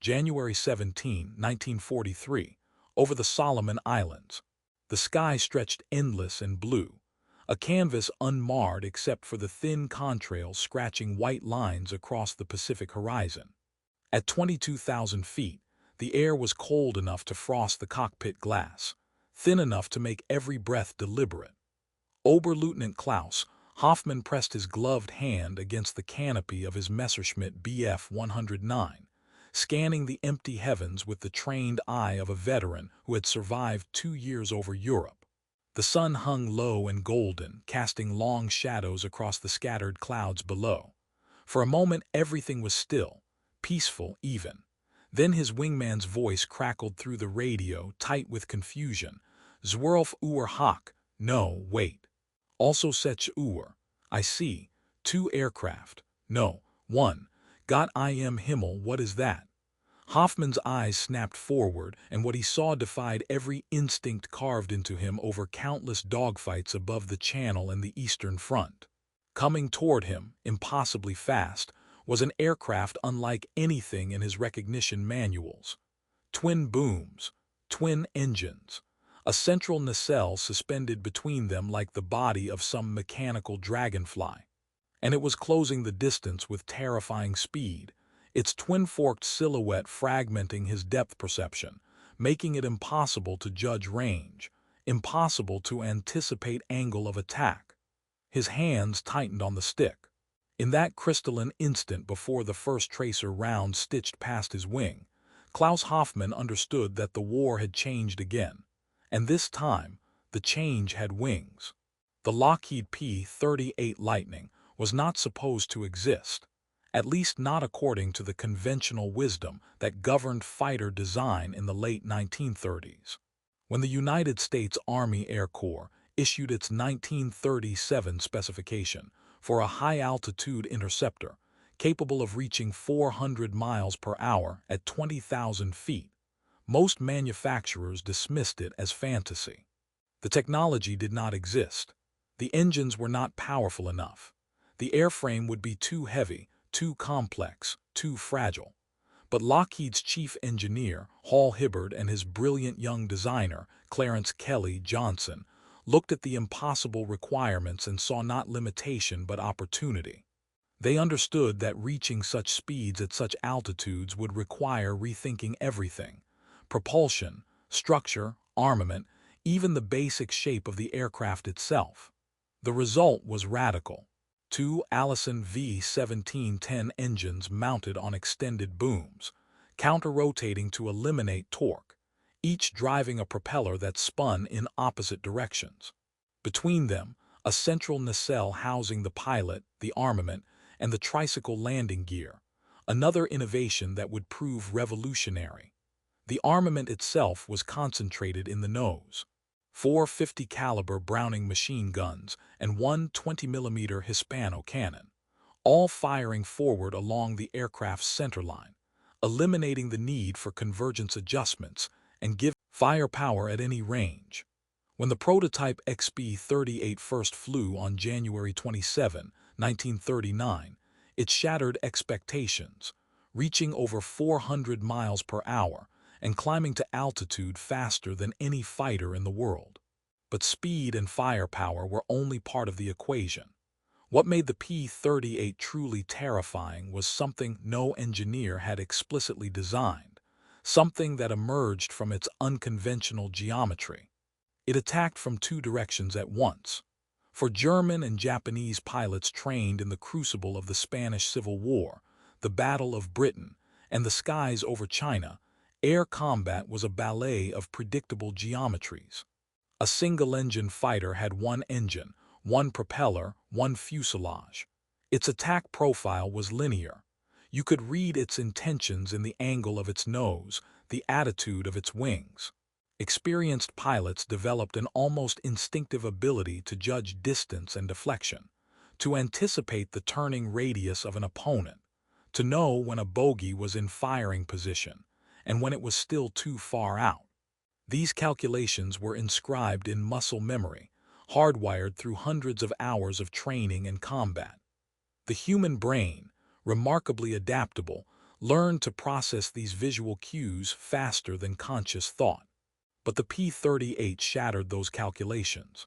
January 17, 1943, over the Solomon Islands. The sky stretched endless and blue, a canvas unmarred except for the thin contrails scratching white lines across the Pacific horizon. At 22,000 feet, the air was cold enough to frost the cockpit glass, thin enough to make every breath deliberate. Oberleutnant Klaus Hoffmann pressed his gloved hand against the canopy of his Messerschmitt Bf 109, scanning the empty heavens with the trained eye of a veteran who had survived 2 years over Europe. The sun hung low and golden, casting long shadows across the scattered clouds below. For a moment everything was still, peaceful even. Then his wingman's voice crackled through the radio, tight with confusion. "Zwölf Uhr Hoch. No, wait. Also 6 Uhr. I see. 2 aircraft. No, 1. Gott im Himmel, what is that?" Hoffmann's eyes snapped forward, and what he saw defied every instinct carved into him over countless dogfights above the Channel and the Eastern Front. Coming toward him, impossibly fast, was an aircraft unlike anything in his recognition manuals. Twin booms, twin engines, a central nacelle suspended between them like the body of some mechanical dragonfly. And it was closing the distance with terrifying speed, its twin-forked silhouette fragmenting his depth perception, making it impossible to judge range, impossible to anticipate angle of attack. His hands tightened on the stick. In that crystalline instant before the first tracer round stitched past his wing, Klaus Hoffmann understood that the war had changed again, and this time the change had wings. The Lockheed P-38 Lightning was not supposed to exist, at least not according to the conventional wisdom that governed fighter design in the late 1930s. When the United States Army Air Corps issued its 1937 specification for a high-altitude interceptor capable of reaching 400 miles per hour at 20,000 feet, most manufacturers dismissed it as fantasy. The technology did not exist. The engines were not powerful enough. The airframe would be too heavy, too complex, too fragile. But Lockheed's chief engineer, Hall Hibbard, and his brilliant young designer, Clarence Kelly Johnson, looked at the impossible requirements and saw not limitation but opportunity. They understood that reaching such speeds at such altitudes would require rethinking everything: propulsion, structure, armament, even the basic shape of the aircraft itself. The result was radical. 2 Allison V-1710 engines mounted on extended booms, counter-rotating to eliminate torque, each driving a propeller that spun in opposite directions. Between them, a central nacelle housing the pilot, the armament, and the tricycle landing gear, another innovation that would prove revolutionary. The armament itself was concentrated in the nose. 4 50 caliber Browning machine guns and 1 20mm Hispano cannon, all firing forward along the aircraft's centerline, eliminating the need for convergence adjustments and give firepower at any range. When the prototype XB-38 first flew on January 27, 1939, it shattered expectations, reaching over 400 miles per hour and climbing to altitude faster than any fighter in the world. But speed and firepower were only part of the equation. What made the P-38 truly terrifying was something no engineer had explicitly designed, something that emerged from its unconventional geometry. It attacked from 2 directions at once. For German and Japanese pilots trained in the crucible of the Spanish Civil War, the Battle of Britain, and the skies over China, air combat was a ballet of predictable geometries. A single-engine fighter had 1 engine, 1 propeller, 1 fuselage. Its attack profile was linear. You could read its intentions in the angle of its nose, the attitude of its wings. Experienced pilots developed an almost instinctive ability to judge distance and deflection, to anticipate the turning radius of an opponent, to know when a bogey was in firing position and when it was still too far out. These calculations were inscribed in muscle memory, hardwired through hundreds of hours of training and combat. The human brain, remarkably adaptable, learned to process these visual cues faster than conscious thought. But the P-38 shattered those calculations.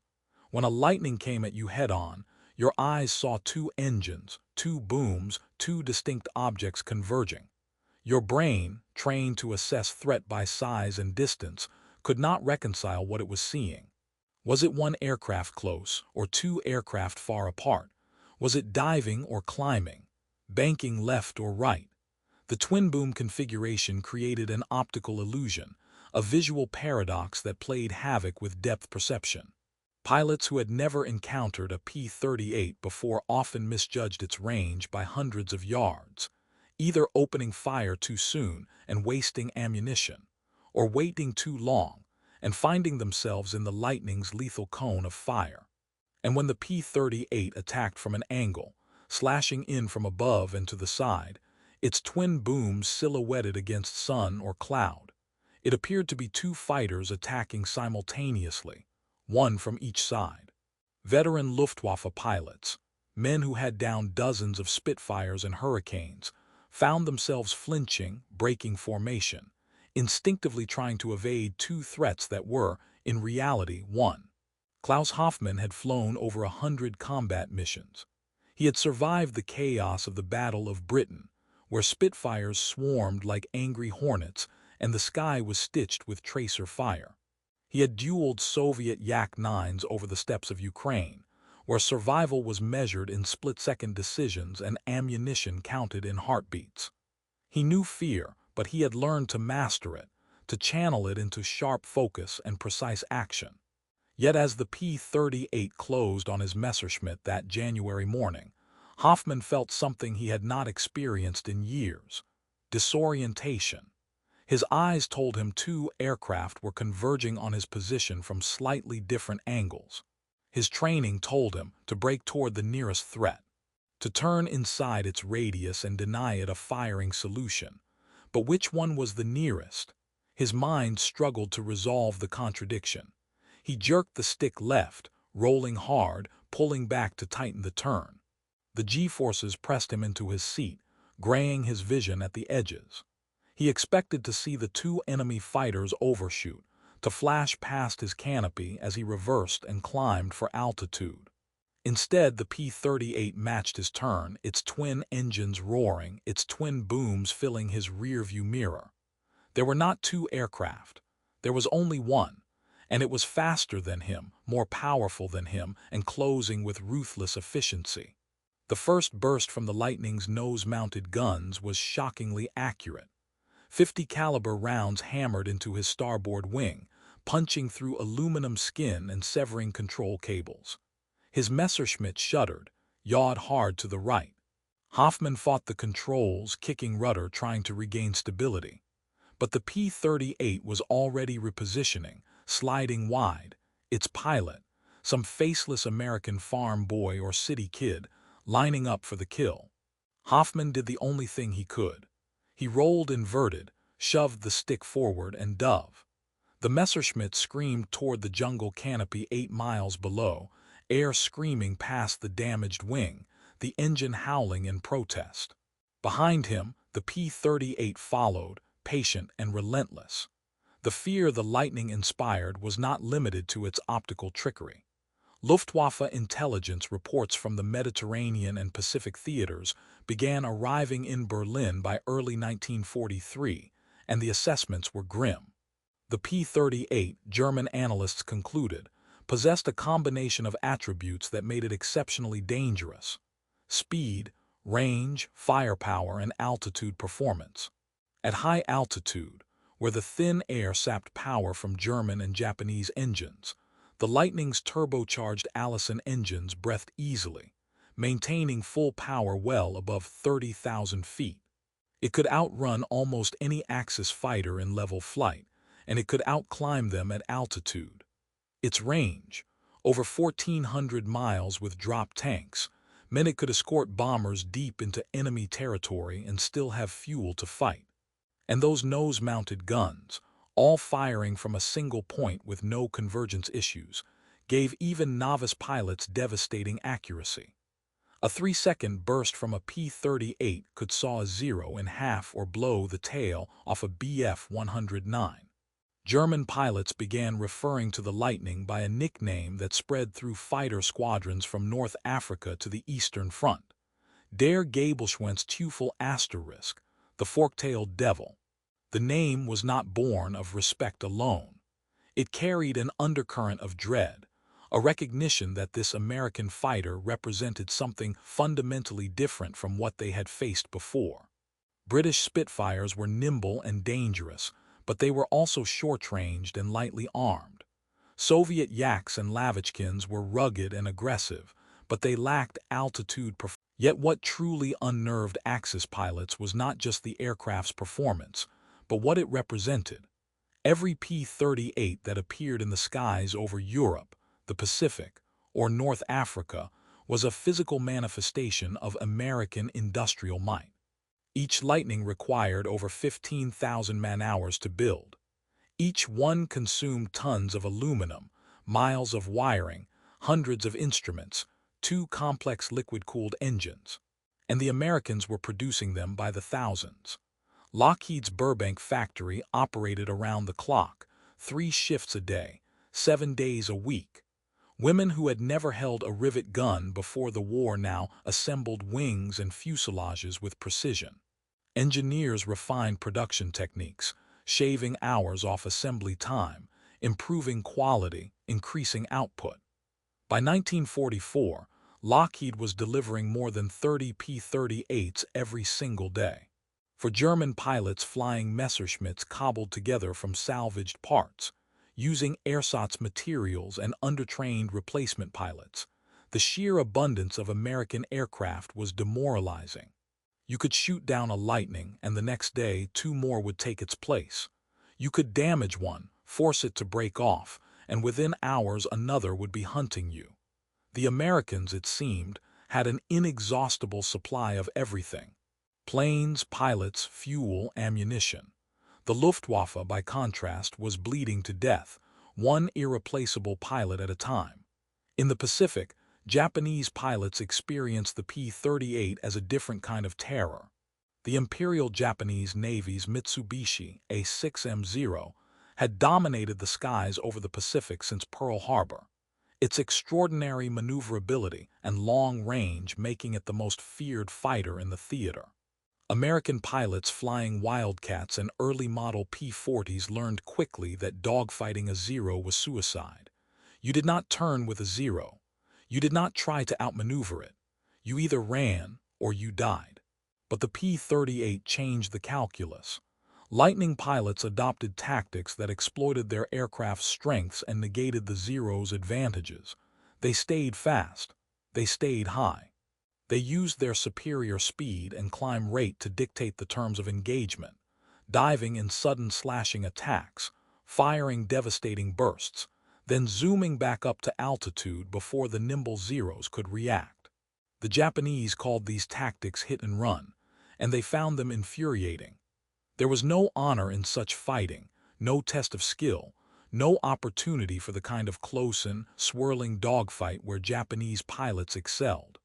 When a Lightning came at you head-on, your eyes saw two engines, two booms, two distinct objects converging. Your brain, trained to assess threat by size and distance, could not reconcile what it was seeing. Was it one aircraft close, or two aircraft far apart? Was it diving or climbing, banking left or right? The twin-boom configuration created an optical illusion, a visual paradox that played havoc with depth perception. Pilots who had never encountered a P-38 before often misjudged its range by hundreds of yards, either opening fire too soon and wasting ammunition, or waiting too long and finding themselves in the Lightning's lethal cone of fire. And when the P-38 attacked from an angle, slashing in from above and to the side, its twin booms silhouetted against sun or cloud, it appeared to be two fighters attacking simultaneously, one from each side. Veteran Luftwaffe pilots, men who had downed dozens of Spitfires and Hurricanes, found themselves flinching, breaking formation, instinctively trying to evade two threats that were, in reality, one. Klaus Hoffmann had flown over 100 combat missions. He had survived the chaos of the Battle of Britain, where Spitfires swarmed like angry hornets and the sky was stitched with tracer fire. He had dueled Soviet Yak-9s over the steppes of Ukraine, where survival was measured in split-second decisions and ammunition counted in heartbeats. He knew fear, but he had learned to master it, to channel it into sharp focus and precise action. Yet as the P-38 closed on his Messerschmitt that January morning, Hoffmann felt something he had not experienced in years: disorientation. His eyes told him two aircraft were converging on his position from slightly different angles. His training told him to break toward the nearest threat, to turn inside its radius and deny it a firing solution. But which one was the nearest? His mind struggled to resolve the contradiction. He jerked the stick left, rolling hard, pulling back to tighten the turn. The G-forces pressed him into his seat, graying his vision at the edges. He expected to see the two enemy fighters overshoot, to flash past his canopy as he reversed and climbed for altitude. Instead, the P-38 matched his turn, its twin engines roaring, its twin booms filling his rearview mirror. There were not two aircraft. There was only one, and it was faster than him, more powerful than him, and closing with ruthless efficiency. The first burst from the Lightning's nose-mounted guns was shockingly accurate. 50 caliber rounds hammered into his starboard wing, punching through aluminum skin and severing control cables. His Messerschmitt shuddered, yawed hard to the right. Hoffmann fought the controls, kicking rudder, trying to regain stability. But the P-38 was already repositioning, sliding wide. Its pilot, some faceless American farm boy or city kid, lining up for the kill. Hoffmann did the only thing he could. He rolled inverted, shoved the stick forward, and dove. The Messerschmitt screamed toward the jungle canopy 8 miles below, air screaming past the damaged wing, the engine howling in protest. Behind him, the P-38 followed, patient and relentless. The fear the Lightning inspired was not limited to its optical trickery. Luftwaffe intelligence reports from the Mediterranean and Pacific theaters began arriving in Berlin by early 1943, and the assessments were grim. The P-38, German analysts concluded, possessed a combination of attributes that made it exceptionally dangerous: speed, range, firepower, and altitude performance. At high altitude, where the thin air sapped power from German and Japanese engines, the Lightning's turbocharged Allison engines breathed easily, maintaining full power well above 30,000 feet. It could outrun almost any Axis fighter in level flight, and it could outclimb them at altitude. Its range, over 1,400 miles with drop tanks, meant it could escort bombers deep into enemy territory and still have fuel to fight. And those nose-mounted guns, all firing from a single point with no convergence issues, gave even novice pilots devastating accuracy. A 3-second burst from a P-38 could saw a zero in half or blow the tail off a Bf-109. German pilots began referring to the Lightning by a nickname that spread through fighter squadrons from North Africa to the Eastern Front. Der Gabelschwanz Teufel asterisk, the fork-tailed devil. The name was not born of respect alone. It carried an undercurrent of dread, a recognition that this American fighter represented something fundamentally different from what they had faced before. British Spitfires were nimble and dangerous, but they were also short-ranged and lightly armed. Soviet Yaks and Lavochkins were rugged and aggressive, but they lacked altitude performance. Yet what truly unnerved Axis pilots was not just the aircraft's performance, but what it represented. Every P-38 that appeared in the skies over Europe, the Pacific, or North Africa was a physical manifestation of American industrial might. Each Lightning required over 15,000 man-hours to build. Each one consumed tons of aluminum, miles of wiring, hundreds of instruments, 2 complex liquid-cooled engines. And the Americans were producing them by the thousands. Lockheed's Burbank factory operated around the clock, 3 shifts a day, 7 days a week. Women who had never held a rivet gun before the war now assembled wings and fuselages with precision. Engineers refined production techniques, shaving hours off assembly time, improving quality, increasing output. By 1944, Lockheed was delivering more than 30 P-38s every single day. For German pilots flying Messerschmitts cobbled together from salvaged parts, using ersatz materials and undertrained replacement pilots, the sheer abundance of American aircraft was demoralizing. You could shoot down a Lightning and the next day 2 more would take its place. You could damage one, force it to break off, and within hours another would be hunting you. The Americans, it seemed, had an inexhaustible supply of everything. Planes, pilots, fuel, ammunition. The Luftwaffe, by contrast, was bleeding to death, one irreplaceable pilot at a time. In the Pacific, Japanese pilots experienced the P-38 as a different kind of terror. The Imperial Japanese Navy's Mitsubishi A6M0 had dominated the skies over the Pacific since Pearl Harbor, its extraordinary maneuverability and long range making it the most feared fighter in the theater. American pilots flying Wildcats and early-model P-40s learned quickly that dogfighting a Zero was suicide. You did not turn with a Zero. You did not try to outmaneuver it. You either ran or you died. But the P-38 changed the calculus. Lightning pilots adopted tactics that exploited their aircraft's strengths and negated the Zero's advantages. They stayed fast. They stayed high. They used their superior speed and climb rate to dictate the terms of engagement, diving in sudden slashing attacks, firing devastating bursts, then zooming back up to altitude before the nimble Zeros could react. The Japanese called these tactics hit and run, and they found them infuriating. There was no honor in such fighting, no test of skill, no opportunity for the kind of close and swirling dogfight where Japanese pilots excelled.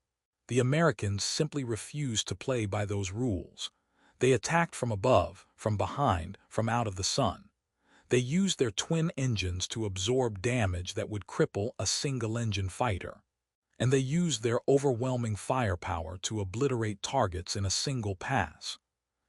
The Americans simply refused to play by those rules. They attacked from above, from behind, from out of the sun. They used their twin engines to absorb damage that would cripple a single-engine fighter. And they used their overwhelming firepower to obliterate targets in a single pass.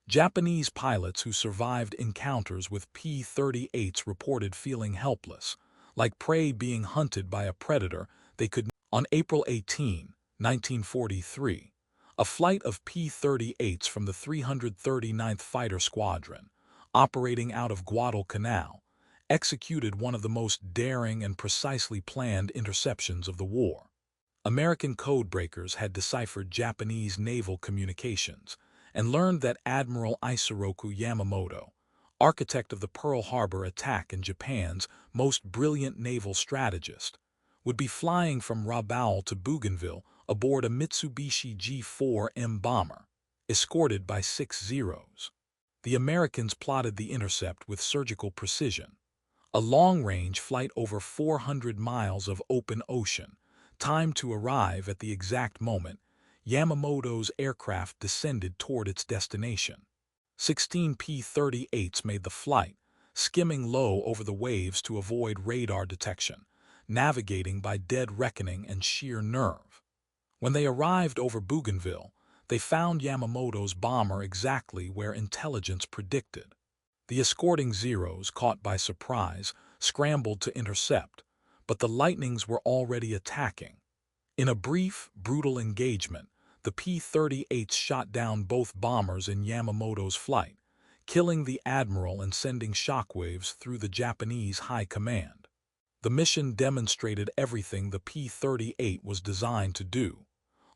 Japanese pilots who survived encounters with P-38s reported feeling helpless, like prey being hunted by a predator they could. On April 18, 1943, a flight of P-38s from the 339th Fighter Squadron, operating out of Guadalcanal, executed one of the most daring and precisely planned interceptions of the war. American codebreakers had deciphered Japanese naval communications and learned that Admiral Yamamoto, architect of the Pearl Harbor attack and Japan's most brilliant naval strategist, would be flying from Rabaul to Bougainville aboard a Mitsubishi G4M bomber, escorted by 6 Zeros. The Americans plotted the intercept with surgical precision. A long-range flight over 400 miles of open ocean, timed to arrive at the exact moment, Yamamoto's aircraft descended toward its destination. 16 P-38s made the flight, skimming low over the waves to avoid radar detection, navigating by dead reckoning and sheer nerve. When they arrived over Bougainville, they found Yamamoto's bomber exactly where intelligence predicted. The escorting Zeros, caught by surprise, scrambled to intercept, but the Lightnings were already attacking. In a brief, brutal engagement, the P-38s shot down both bombers in Yamamoto's flight, killing the admiral and sending shockwaves through the Japanese high command. The mission demonstrated everything the P-38 was designed to do: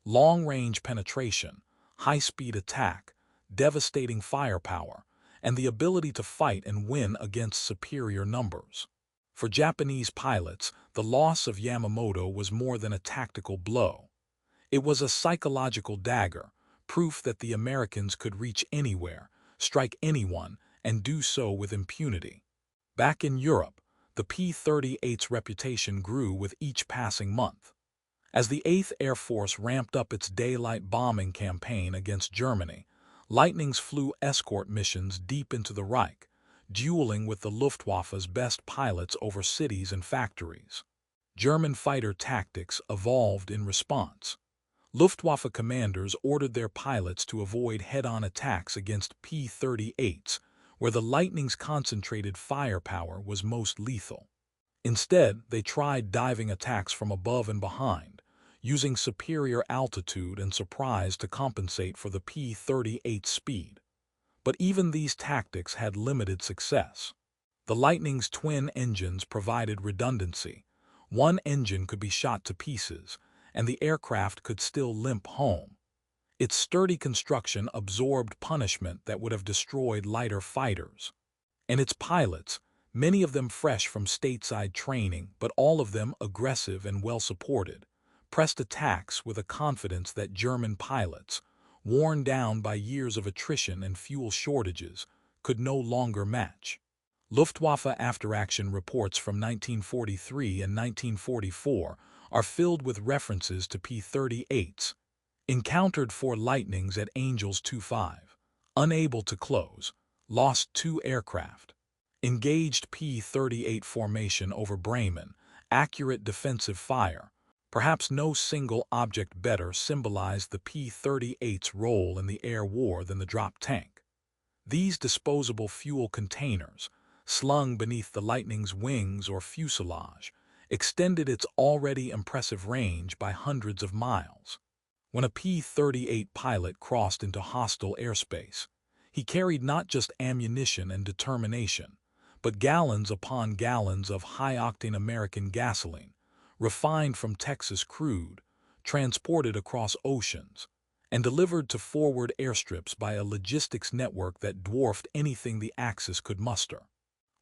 long-range penetration, high-speed attack, devastating firepower, and the ability to fight and win against superior numbers. For Japanese pilots, the loss of Yamamoto was more than a tactical blow. It was a psychological dagger, proof that the Americans could reach anywhere, strike anyone, and do so with impunity. Back in Europe, the P-38's reputation grew with each passing month. As the 8th Air Force ramped up its daylight bombing campaign against Germany, Lightnings flew escort missions deep into the Reich, dueling with the Luftwaffe's best pilots over cities and factories. German fighter tactics evolved in response. Luftwaffe commanders ordered their pilots to avoid head-on attacks against P-38s, where the Lightning's concentrated firepower was most lethal. Instead, they tried diving attacks from above and behind, using superior altitude and surprise to compensate for the P-38's speed. But even these tactics had limited success. The Lightning's twin engines provided redundancy. One engine could be shot to pieces, and the aircraft could still limp home. Its sturdy construction absorbed punishment that would have destroyed lighter fighters. And its pilots, many of them fresh from stateside training but all of them aggressive and well-supported, pressed attacks with a confidence that German pilots, worn down by years of attrition and fuel shortages, could no longer match. Luftwaffe after-action reports from 1943 and 1944 are filled with references to P-38s. Encountered 4 Lightnings at Angels 2-5. Unable to close. Lost 2 aircraft. Engaged P-38 formation over Bremen. Accurate defensive fire. Perhaps no single object better symbolized the P-38's role in the air war than the drop tank. These disposable fuel containers, slung beneath the Lightning's wings or fuselage, extended its already impressive range by hundreds of miles. When a P-38 pilot crossed into hostile airspace, he carried not just ammunition and determination, but gallons upon gallons of high-octane American gasoline, refined from Texas crude, transported across oceans, and delivered to forward airstrips by a logistics network that dwarfed anything the Axis could muster.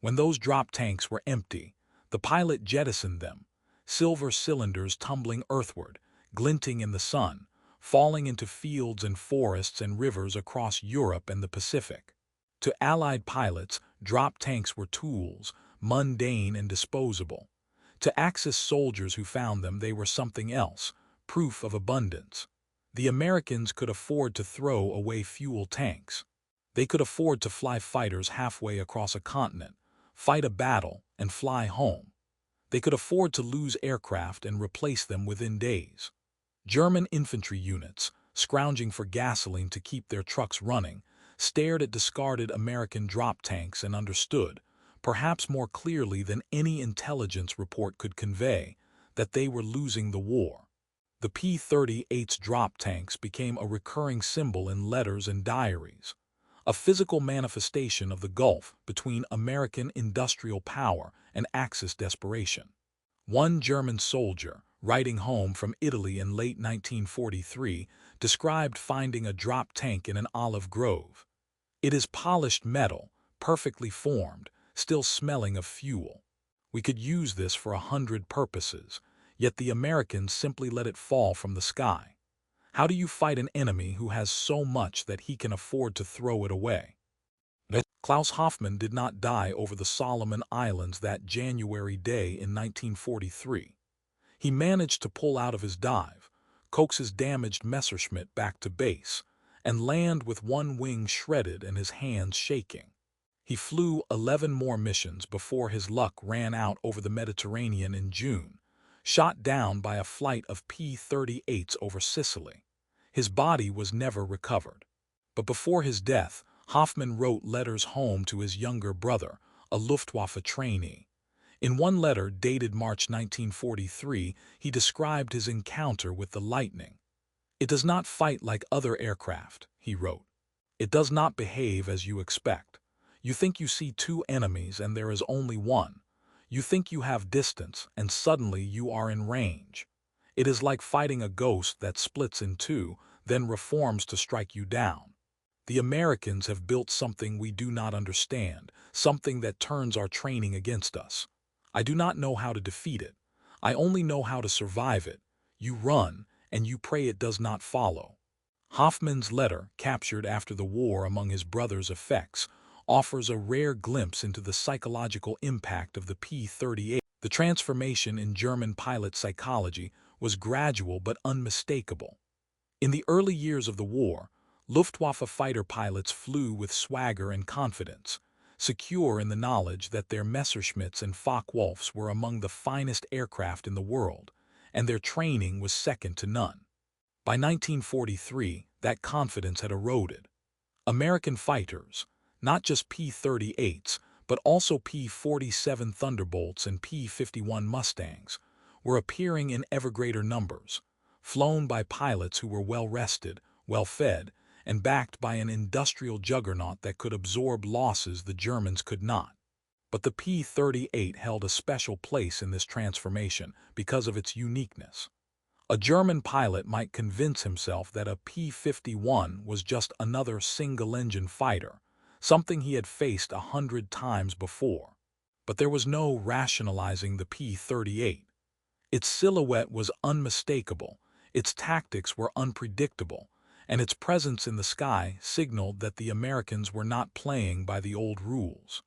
When those drop tanks were empty, the pilot jettisoned them, silver cylinders tumbling earthward, glinting in the sun, falling into fields and forests and rivers across Europe and the Pacific. To Allied pilots, drop tanks were tools, mundane and disposable. To Axis soldiers who found them, they were something else, proof of abundance. The Americans could afford to throw away fuel tanks. They could afford to fly fighters halfway across a continent, fight a battle, and fly home. They could afford to lose aircraft and replace them within days. German infantry units, scrounging for gasoline to keep their trucks running, stared at discarded American drop tanks and understood, perhaps more clearly than any intelligence report could convey, that they were losing the war. The P-38's drop tanks became a recurring symbol in letters and diaries, a physical manifestation of the gulf between American industrial power and Axis desperation. One German soldier, writing home from Italy in late 1943, described finding a drop tank in an olive grove. It is polished metal, perfectly formed, still smelling of fuel. We could use this for 100 purposes, yet the Americans simply let it fall from the sky. How do you fight an enemy who has so much that he can afford to throw it away? Klaus Hoffmann did not die over the Solomon Islands that January day in 1943. He managed to pull out of his dive, coax his damaged Messerschmitt back to base, and land with one wing shredded and his hands shaking. He flew 11 more missions before his luck ran out over the Mediterranean in June, shot down by a flight of P-38s over Sicily. His body was never recovered. But before his death, Hoffmann wrote letters home to his younger brother, a Luftwaffe trainee. In one letter dated March 1943, he described his encounter with the Lightning. "It does not fight like other aircraft," he wrote. "It does not behave as you expect. You think you see two enemies and there is only one. You think you have distance and suddenly you are in range. It is like fighting a ghost that splits in two, then reforms to strike you down. The Americans have built something we do not understand, something that turns our training against us. I do not know how to defeat it. I only know how to survive it. You run, and you pray it does not follow." Hoffmann's letter, captured after the war among his brother's effects, offers a rare glimpse into the psychological impact of the P-38. The transformation in German pilot psychology was gradual but unmistakable. In the early years of the war, Luftwaffe fighter pilots flew with swagger and confidence, secure in the knowledge that their Messerschmitts and Focke-Wulfs were among the finest aircraft in the world, and their training was second to none. By 1943, that confidence had eroded. American fighters, not just P-38s, but also P-47 Thunderbolts and P-51 Mustangs, were appearing in ever greater numbers, flown by pilots who were well-rested, well-fed, and backed by an industrial juggernaut that could absorb losses the Germans could not. But the P-38 held a special place in this transformation because of its uniqueness. A German pilot might convince himself that a P-51 was just another single-engine fighter, something he had faced 100 times before. But there was no rationalizing the P-38. Its silhouette was unmistakable, its tactics were unpredictable, and its presence in the sky signaled that the Americans were not playing by the old rules.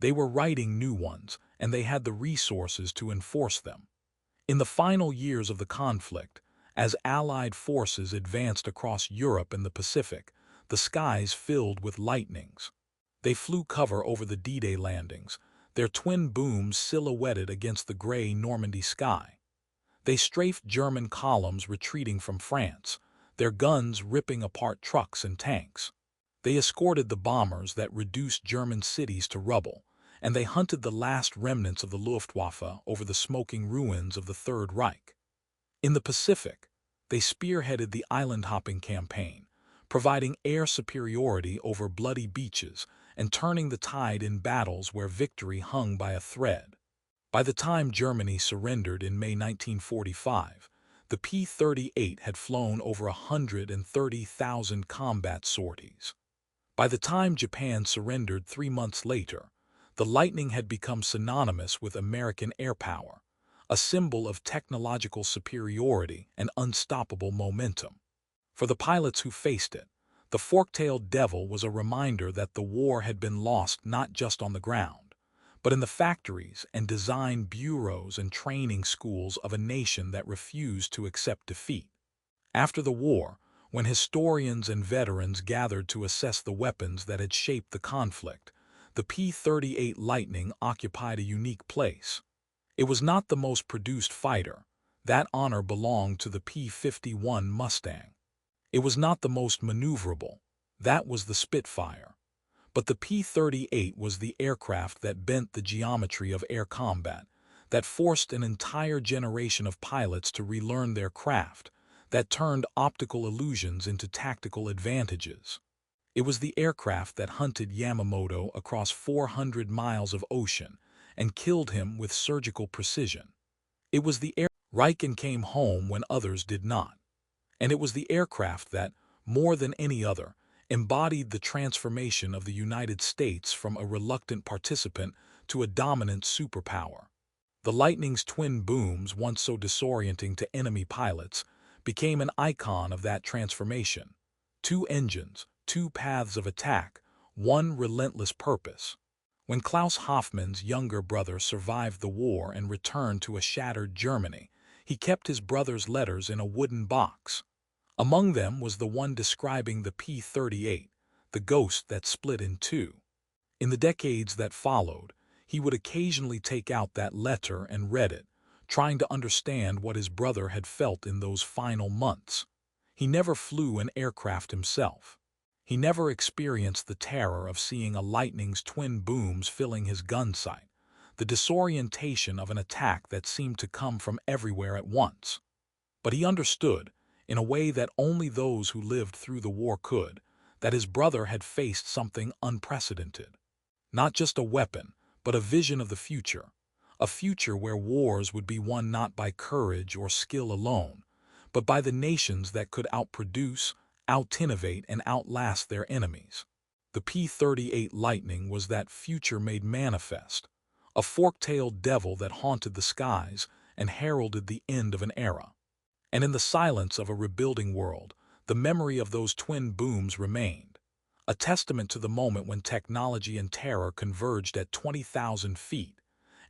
They were writing new ones, and they had the resources to enforce them. In the final years of the conflict, as Allied forces advanced across Europe and the Pacific, the skies filled with lightnings. They flew cover over the D-Day landings, their twin booms silhouetted against the gray Normandy sky. They strafed German columns retreating from France, their guns ripping apart trucks and tanks. They escorted the bombers that reduced German cities to rubble, and they hunted the last remnants of the Luftwaffe over the smoking ruins of the Third Reich. In the Pacific, they spearheaded the island-hopping campaign, providing air superiority over bloody beaches and turning the tide in battles where victory hung by a thread. By the time Germany surrendered in May 1945, the P-38 had flown over 130,000 combat sorties. By the time Japan surrendered 3 months later, the Lightning had become synonymous with American air power, a symbol of technological superiority and unstoppable momentum. For the pilots who faced it, the fork-tailed devil was a reminder that the war had been lost not just on the ground, but in the factories and design bureaus and training schools of a nation that refused to accept defeat. After the war, when historians and veterans gathered to assess the weapons that had shaped the conflict, the P-38 Lightning occupied a unique place. It was not the most produced fighter. That honor belonged to the P-51 Mustang. It was not the most maneuverable. That was the Spitfire. But the P-38 was the aircraft that bent the geometry of air combat, that forced an entire generation of pilots to relearn their craft, that turned optical illusions into tactical advantages. It was the aircraft that hunted Yamamoto across 400 miles of ocean and killed him with surgical precision. It was the Reich came home when others did not. And it was the aircraft that, more than any other, embodied the transformation of the United States from a reluctant participant to a dominant superpower. The Lightning's twin booms, once so disorienting to enemy pilots, became an icon of that transformation. 2 engines, 2 paths of attack, 1 relentless purpose. When Klaus Hoffmann's younger brother survived the war and returned to a shattered Germany, He kept his brother's letters in a wooden box. Among them was the one describing the P-38, the ghost that split in two. In the decades that followed, he would occasionally take out that letter and read it, trying to understand what his brother had felt in those final months. He never flew an aircraft himself. He never experienced the terror of seeing a Lightning's twin booms filling his gun sight, the disorientation of an attack that seemed to come from everywhere at once. But he understood, in a way that only those who lived through the war could, that his brother had faced something unprecedented. Not just a weapon, but a vision of the future. A future where wars would be won not by courage or skill alone, but by the nations that could outproduce, out-innovate, and outlast their enemies. The P-38 Lightning was that future made manifest, a fork-tailed devil that haunted the skies and heralded the end of an era. And in the silence of a rebuilding world, the memory of those twin booms remained, a testament to the moment when technology and terror converged at 20,000 feet,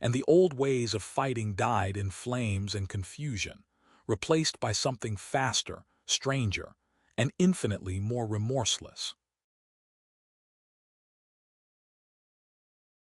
and the old ways of fighting died in flames and confusion, replaced by something faster, stranger, and infinitely more remorseless.